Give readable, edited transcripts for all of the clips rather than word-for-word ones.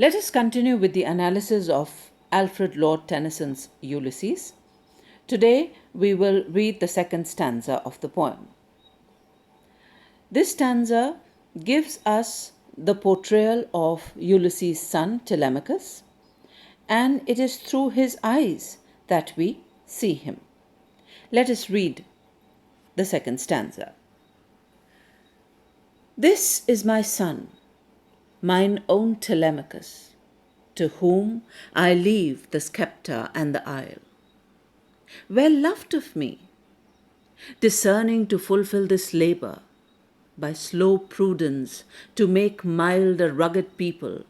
Let us continue with the analysis of Alfred Lord Tennyson's Ulysses. Today we will read the second stanza of the poem. This stanza gives us the portrayal of Ulysses' son Telemachus, and it is through his eyes that we see him. Let us read the second stanza. This is my son, mine own Telemachus, to whom I leave the sceptre and the isle. Well loved of me, discerning to fulfill this labour, by slow prudence to make mild a rugged people,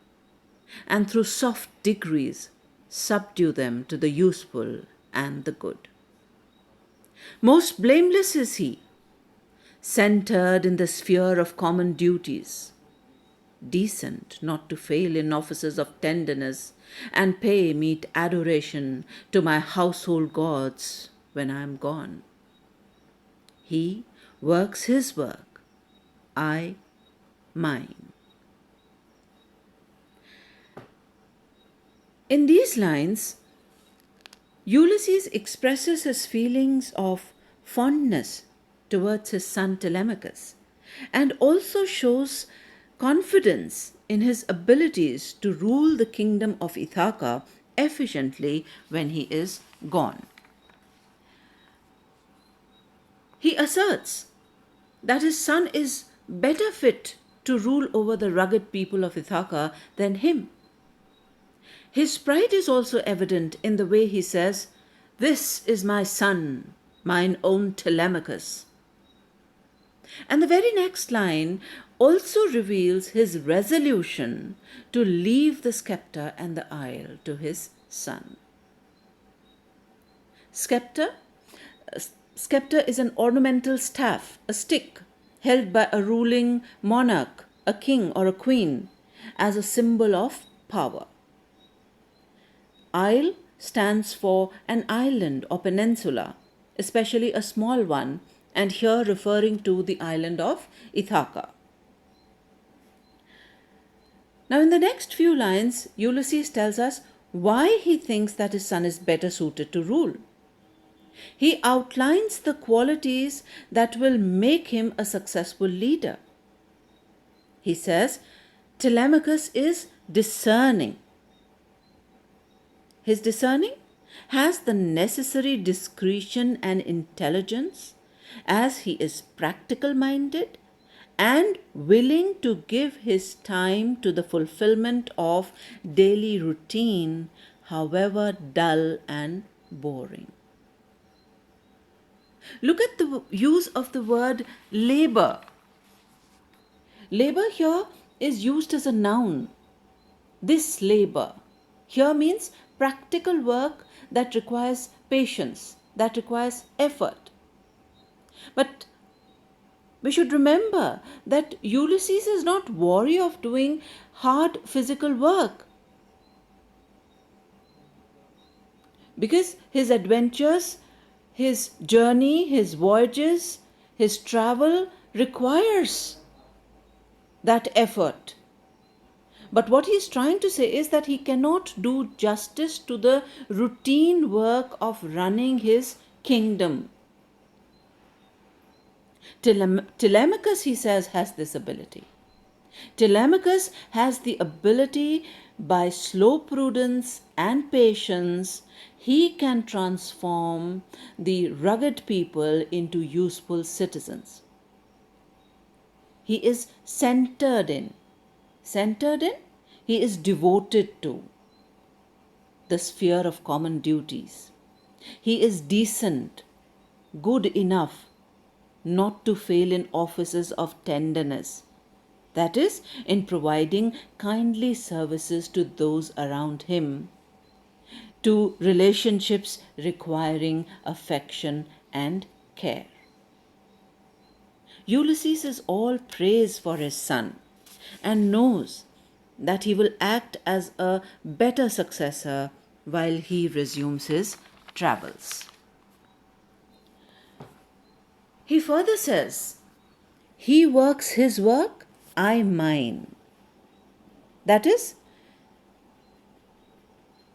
and through soft degrees subdue them to the useful and the good. Most blameless is he, centred in the sphere of common duties, decent not to fail in offices of tenderness, and pay meet adoration to my household gods when I am gone. He works his work, I mine. In these lines, Ulysses expresses his feelings of fondness towards his son Telemachus and also shows confidence in his abilities to rule the kingdom of Ithaca efficiently when he is gone. He asserts that his son is better fit to rule over the rugged people of Ithaca than him. His pride is also evident in the way he says, "This is my son, mine own Telemachus." And the very next line also reveals his resolution to leave the sceptre and the isle to his son. Sceptre is an ornamental staff, a stick, held by a ruling monarch, a king or a queen, as a symbol of power. Isle stands for an island or peninsula, especially a small one, and here referring to the island of Ithaca. Now, in the next few lines, Ulysses tells us why he thinks that his son is better suited to rule. He outlines the qualities that will make him a successful leader. He says, Telemachus is discerning. His discerning has the necessary discretion and intelligence, as he is practical minded and willing to give his time to the fulfillment of daily routine, however dull and boring. Look at the use of the word labor. Labor here is used as a noun. This labor here means practical work that requires patience, that requires effort. But we should remember that Ulysses is not weary of doing hard physical work, because his adventures, his journey, his voyages, his travel requires that effort. But what he's trying to say is that he cannot do justice to the routine work of running his kingdom. Telemachus, he says, has this ability. Telemachus has the ability, by slow prudence and patience, he can transform the rugged people into useful citizens. He is centered in, he is devoted to the sphere of common duties. He is decent, good enough not to fail in offices of tenderness, that is, in providing kindly services to those around him, to relationships requiring affection and care. Ulysses is all praise for his son and knows that he will act as a better successor while he resumes his travels. He further says, he works his work, I mine. That is,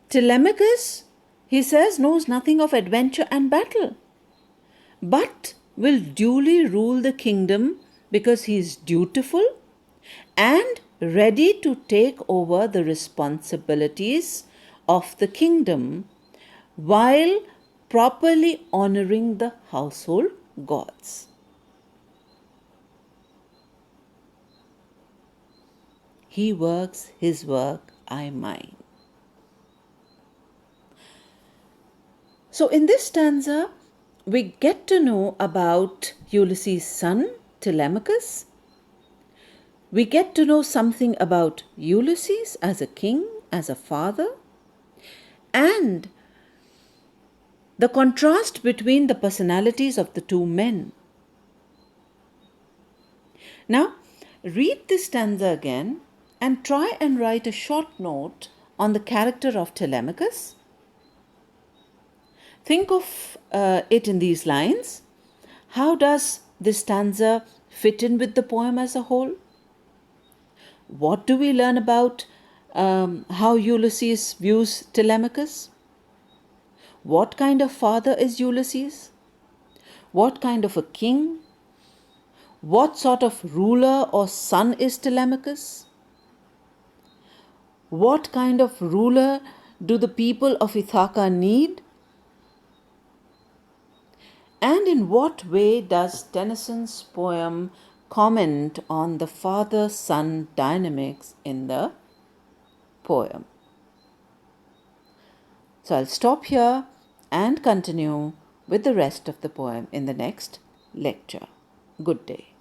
Telemachus, he says, knows nothing of adventure and battle, but will duly rule the kingdom because he is dutiful and ready to take over the responsibilities of the kingdom while properly honoring the household gods. He works, his work, I mine. So in this stanza, we get to know about Ulysses' son, Telemachus. We get to know something about Ulysses as a king, as a father, and the contrast between the personalities of the two men. Now, read this stanza again and try and write a short note on the character of Telemachus. Think of it in these lines. How does this stanza fit in with the poem as a whole? What do we learn about how Ulysses views Telemachus? What kind of father is Ulysses? What kind of a king? What sort of ruler or son is Telemachus? What kind of ruler do the people of Ithaca need? And in what way does Tennyson's poem comment on the father-son dynamics in the poem? So I'll stop here and continue with the rest of the poem in the next lecture. Good day.